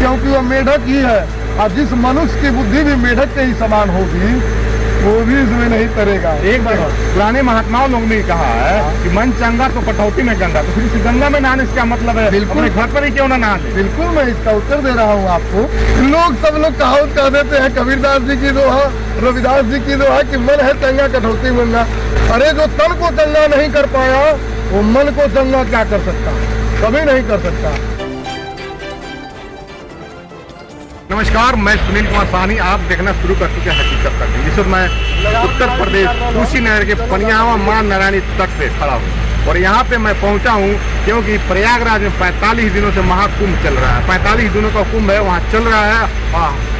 क्योंकि वह मेढक ही है। और जिस मनुष्य की बुद्धि भी मेढक के ही समान होगी वो भी इसमें नहीं तरेगा। एक बार पुराने महात्माओं लोगों ने कहा है कि मन चंगा तो कटौती में गंगा, तो फिर इस गंगा में नहाने से क्या मतलब है? बिल्कुल घर पर ही क्यों ना नहा ले? बिल्कुल मैं इसका उत्तर दे रहा हूँ आपको। सब लोग कहावत कह देते हैं, कबीरदास जी की दोहा, रविदास जी की दोहा कि मन है चंगा कटौती में गंगा। अरे जो तन को चंगा नहीं कर पाया वो मन को चंगा क्या कर सकता? कभी नहीं कर सकता। नमस्कार, मैं सुनील कुमार साहनी, आप देखना शुरू कर चुके हैं हकीकत तक। इस वक्त मैं उत्तर प्रदेश कुशीनगर के पनियावा मां नारायणी तट पे खड़ा हूँ और यहाँ पे मैं पहुँचा हूँ क्योंकि प्रयागराज में 45 दिनों से महाकुंभ चल रहा है। 45 दिनों का कुंभ है, वहाँ चल रहा है,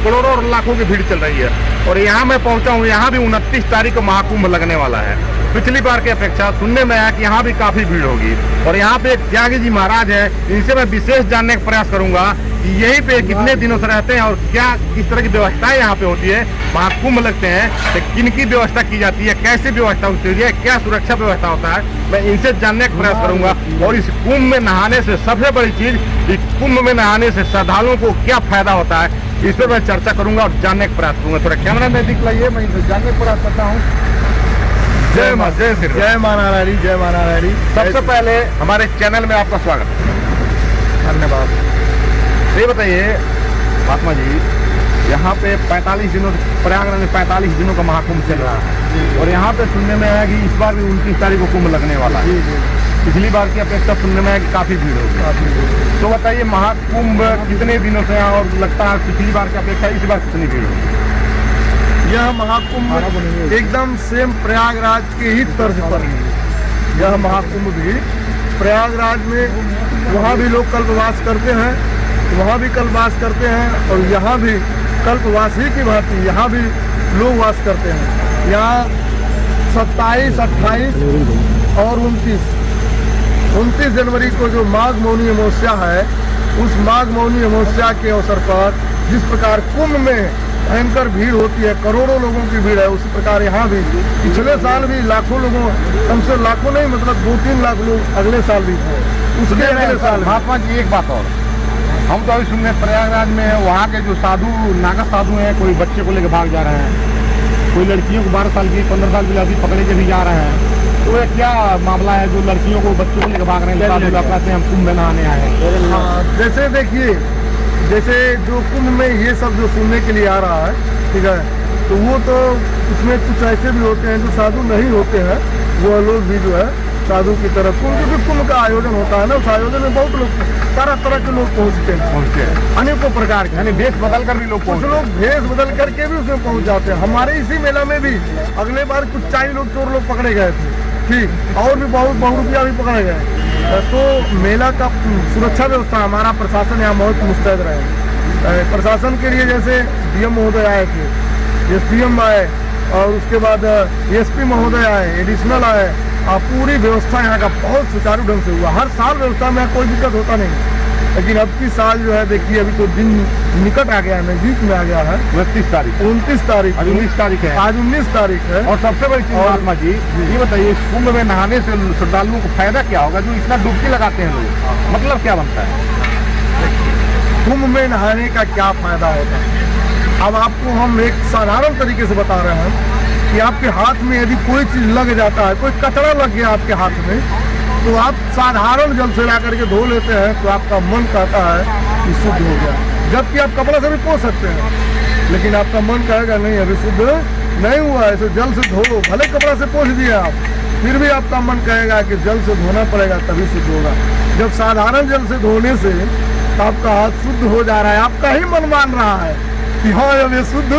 करोड़ों और लाखों की भीड़ चल रही है। और यहाँ मैं पहुँचा हूँ, यहाँ भी 29 तारीख को महाकुंभ लगने वाला है। पिछली बार की अपेक्षा सुनने में आया कि यहाँ भी काफी भीड़ होगी। और यहाँ पे एक त्यागी जी महाराज है, इनसे मैं विशेष जानने का प्रयास करूंगा कि यहीं पे कितने दिनों से रहते हैं और क्या किस तरह की व्यवस्थाएं यहाँ पे होती है। महाकुंभ लगते हैं तो किन की व्यवस्था की जाती है, कैसे व्यवस्था होती है, क्या सुरक्षा व्यवस्था होता है, मैं इनसे जानने का प्रयास करूंगा। और इस कुंभ में नहाने से सबसे बड़ी चीज, इस कुंभ में नहाने से श्रद्धालुओं को क्या फायदा होता है, इस पर मैं चर्चा करूंगा और जानने का प्रयास करूंगा। थोड़ा कैमरा में दिखलाइए, मैं इनसे जानने का प्रयास करता हूँ। जय मां, जय श्री राम, जय मां नारायणी, जय मां नारायणी। सबसे पहले हमारे चैनल में आपका स्वागत है, धन्यवाद। ये बताइए महात्मा जी, यहाँ पे 45 दिनों प्रयागराज में 45 दिनों का महाकुंभ चल रहा है और यहाँ पे सुनने में आया कि इस बार भी 29 तारीख को कुंभ लगने वाला है। पिछली बार की अपेक्षा सुनने में आया कि काफी भीड़ होगी। तो बताइए महाकुंभ कितने दिनों से और लगता है पिछली बार की अपेक्षा इस बार कितनी भीड़ होगी? यह महाकुंभ एकदम सेम प्रयागराज के ही तर्ज पर है। यह महाकुंभ भी प्रयागराज में, वहाँ भी लोग कल्पवास करते हैं, वहाँ भी कल्पवास करते हैं और यहाँ भी कल्पवास ही की भांति यहाँ भी लोग वास करते हैं। यहाँ 27, 28 और 29 जनवरी को जो माघ मौनी अमावस्या है, उस माघ मौनी अमावस्या के अवसर पर जिस प्रकार कुंभ में भयंकर भीड़ होती है, करोड़ों लोगों की भीड़ है, उसी प्रकार यहाँ भी पिछले साल भी लाखों लोगों, कम से लाखों नहीं मतलब 2-3 लाख लोग अगले साल भी थे, उसके अगले साल। महात्मा जी एक बात और, हम तो अभी सुनने प्रयागराज में वहाँ के जो साधु, नागा साधु हैं, कोई बच्चे को लेकर भाग जा रहे हैं, कोई लड़कियों को 12 साल की 15 साल की लड़की पकड़े के भी जा रहे हैं। तो ये क्या मामला है जो लड़कियों को, बच्चों को लेकर भाग रहे हैं? साधु लोग कहते हैं हम कुंभ में नहाने आए हैं। जैसे देखिए, जैसे जो कुंभ में ये सब जो सुनने के लिए आ रहा है, ठीक है, तो वो तो उसमें कुछ ऐसे भी होते हैं जो साधु नहीं होते हैं, वो लोग भी जो है साधु की तरफ, कुंभ का आयोजन होता है ना, उस आयोजन में बहुत लोग, तरह तरह के लोग पहुँचते हैं, अनेकों प्रकार के, यानी भेष बदल कर भी लोग, कुछ लोग भेष बदल करके भी उसमें पहुँच जाते हैं। हमारे इसी मेला में भी अगले बार कुछ 40 लोग, 4 लोग पकड़े गए थे, ठीक, और भी बहुत रुपया भी पकड़े गए। तो मेला का सुरक्षा व्यवस्था हमारा प्रशासन यहाँ बहुत मुस्तैद रहे। प्रशासन के लिए जैसे डीएम महोदय आए थे, एसडीएम आए और उसके बाद एसपी महोदय आए, एडिशनल आए, पूरी व्यवस्था यहाँ का बहुत सुचारू ढंग से हुआ। हर साल व्यवस्था में कोई दिक्कत होता नहीं, लेकिन अब की साल जो है देखिए, अभी तो दिन निकट आ गया है, नजदीक में आ गया है। 29 तारीख 29 तारीख आज 19 तारीख है, आज 19 तारीख है। और सबसे बड़ी चीज महात्मा जी ये बताइए, कुंभ में नहाने से श्रद्धालुओं को फायदा क्या होगा जो इतना डुबकी लगाते हैं लोग, मतलब क्या बनता है? कुंभ में नहाने का क्या फायदा होता है, अब आपको हम एक साधारण तरीके से बता रहे हैं कि आपके हाथ में यदि कोई चीज लग जाता है, कोई कचरा लग गया आपके हाथ में, तो आप साधारण जल से ला करके धो लेते हैं तो आपका मन कहता है कि शुद्ध हो गया, जबकि आप कपड़ा से भी पोंछ सकते हैं, लेकिन आपका मन कहेगा नहीं अभी शुद्ध नहीं हुआ है, इसे जल से धो। भले कपड़ा से पोंछ दिए आप, फिर भी आपका मन कहेगा कि जल से धोना पड़ेगा तभी शुद्ध होगा। जब साधारण जल से धोने से आपका हाथ शुद्ध हो जा रहा है, आपका ही मन मान रहा है कि हाँ अब ये शुद्ध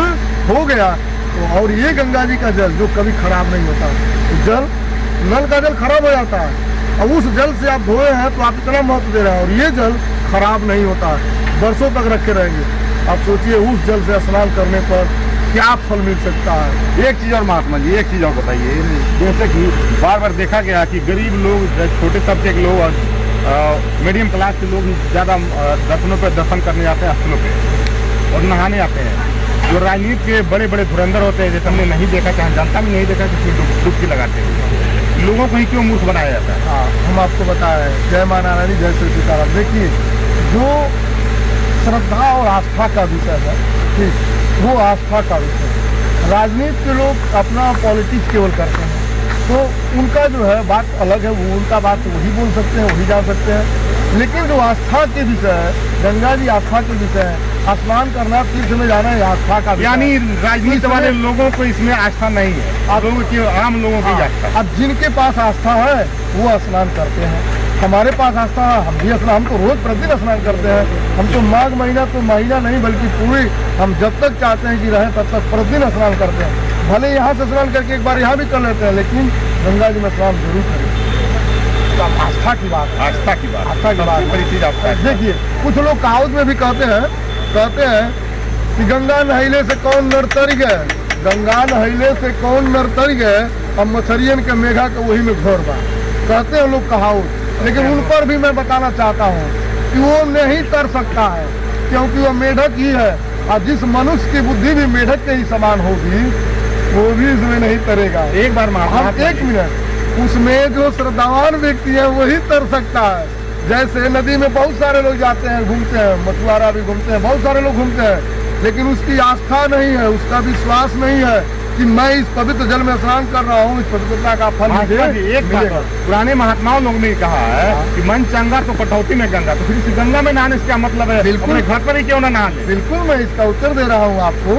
हो गया। तो और ये गंगा जी का जल जो कभी खराब नहीं होता, तो जल, नल का जल खराब हो जाता है, अब उस जल से आप धोए हैं तो आप इतना महत्व दे रहे हैं, और ये जल खराब नहीं होता है, बरसों तक रखे रहेंगे। आप सोचिए उस जल से स्नान करने पर क्या फल मिल सकता है। एक चीज और महात्मा जी, एक चीज और बताइए, जैसे कि बार बार देखा गया कि गरीब लोग, छोटे तबके के लोग और मीडियम क्लास के लोग ज्यादा दर्शनों पर दर्शन करने जाते हैं, स्थलों पे और नहाने आते हैं। जो राजनीति के बड़े बड़े धुरंधर होते हैं, जैसे हमने नहीं देखा, चाहे जनता भी नहीं देखा, कि डुबकी लगाते हैं, लोगों को ही क्यों मूर्ख बनाया जाता है? हाँ, हम आपको बताएं, जय मां नारायणी, जय श्री सीताराम। देखिए, जो श्रद्धा और आस्था का विषय है, ठीक, वो आस्था का विषय है। राजनीति के लोग अपना पॉलिटिक्स केवल करते हैं, तो उनका जो है बात अलग है, वो उनका बात वही बोल सकते हैं, वही जा सकते हैं। लेकिन जो आस्था के विषय है, गंगा जी आस्था के विषय है, स्नान करना, तीर्थ में जाना है आस्था का विषय। यानी राजनीति वाले लोगों को इसमें आस्था नहीं है, आप लोगों की, आम लोगों की आस्था। अब जिनके पास आस्था है वो स्नान करते हैं, हमारे पास आस्था है, हम भी स्नान, हम तो रोज प्रतिदिन स्नान करते हैं। हम तो माघ महीना तो महीना नहीं बल्कि पूरी, हम जब तक चाहते हैं कि रहें तब तक प्रतिदिन स्नान करते हैं। भले यहाँ से स्नान करके एक बार यहाँ भी कर लेते हैं, लेकिन गंगा जी में स्नान जरूर करें। तो आस्था की बात है, आस्था की बात, आस्था की बात, बड़ी चीज आपका। देखिए कुछ लोग कहावत में भी कहते हैं कि गंगा नहैले से कौन नर तर गए, गंगा नहैले से कौन नर तर गए, अब मछरियन के मेघा के वही में घोर बा, कहते हैं लोग कहावत। लेकिन उन पर भी मैं बताना चाहता हूँ कि वो नहीं तर सकता है, क्योंकि वो मेढक ही है, और जिस मनुष्य की बुद्धि भी मेढक के ही समान होगी वो भी इसमें नहीं तरेगा। एक बार हम एक मिनट, उसमें जो श्रद्धावान व्यक्ति है वही तर सकता है। जैसे नदी में बहुत सारे लोग जाते हैं, घूमते हैं, मछुआरा भी घूमते हैं, बहुत सारे लोग घूमते हैं, लेकिन उसकी आस्था नहीं है, उसका विश्वास नहीं है कि मैं इस पवित्र जल में स्नान कर रहा हूँ, इस पवित्रता का फल मुझे एक बात, पुराने महात्माओं लोगों ने कहा है कि मन चंगा तो कटौती में गंगा, तो फिर इस गंगा में नहाने से क्या मतलब है? बिल्कुल, घर पर ही क्यों ना नहा ले? बिल्कुल, मैं इसका उत्तर दे रहा हूँ आपको,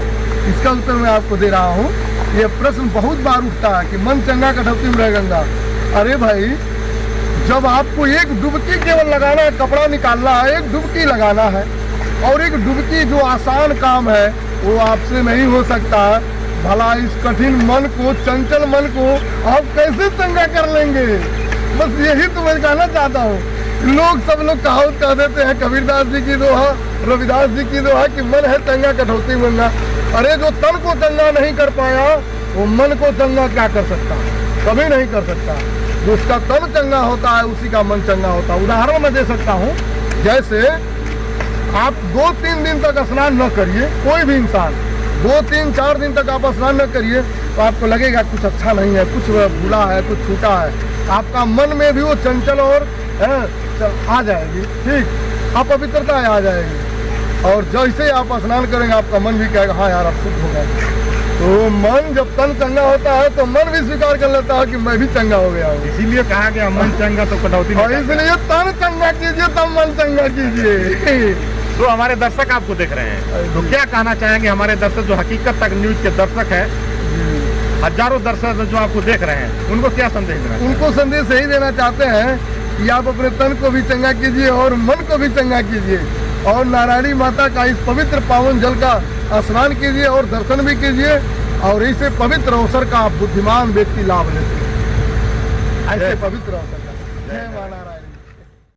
इसका उत्तर मैं आपको दे रहा हूँ। ये प्रश्न बहुत बार उठता है कि मन चंगा कटौती में रहे गंगा। अरे भाई, जब आपको एक डुबकी केवल लगाना है, कपड़ा निकालना है, एक डुबकी लगाना है, और एक डुबकी जो आसान काम है वो आपसे नहीं हो सकता। भला इस कठिन मन को, चंचल मन को आप कैसे चंगा कर लेंगे? बस यही तो मैं कहना चाहता हूँ। सब लोग कहावत कह देते हैं, कबीरदास जी की दोहा, रविदास जी की दोहा कि मन है चंगा कटौती में ना। अरे जो तन को चंगा नहीं कर पाया वो मन को चंगा क्या कर सकता? कभी नहीं कर सकता। जो उसका तन चंगा होता है उसी का मन चंगा होता है। उदाहरण मैं दे सकता हूँ, जैसे आप 2-3 दिन तक स्नान न करिए, कोई भी इंसान 2-3-4 दिन तक आप स्नान न करिए, तो आपको लगेगा कुछ अच्छा नहीं है, कुछ भूला है, कुछ छूटा है। आपका मन में भी वो चंचल और आ जाएगी, ठीक, अपवित्रता आ जाएगी। और जैसे आप स्नान करेंगे आपका मन भी कहेगा हाँ यार अब शुद्ध हो गया। तो मन जब तन चंगा होता है तो मन भी स्वीकार कर लेता है कि मैं भी चंगा हो गया हूँ। इसीलिए कहा गया मन चंगा तो कटौती में। और इसलिए तन चंगा कीजिए तब मन चंगा कीजिए। तो हमारे दर्शक आपको देख रहे हैं, तो क्या कहना चाहेंगे हमारे दर्शक जो हकीकत तक न्यूज के दर्शक है, हजारों दर्शक जो आपको देख रहे हैं, उनको क्या संदेश देना? उनको संदेश यही देना चाहते हैं कि आप अपने तन को भी चंगा कीजिए और मन को भी चंगा कीजिए, और नारायणी माता का इस पवित्र पावन जल का स्नान कीजिए और दर्शन भी कीजिए, और इसे पवित्र अवसर का बुद्धिमान व्यक्ति लाभ लेते हैं। ऐसे पवित्र अवसर का जय मां नारायणी।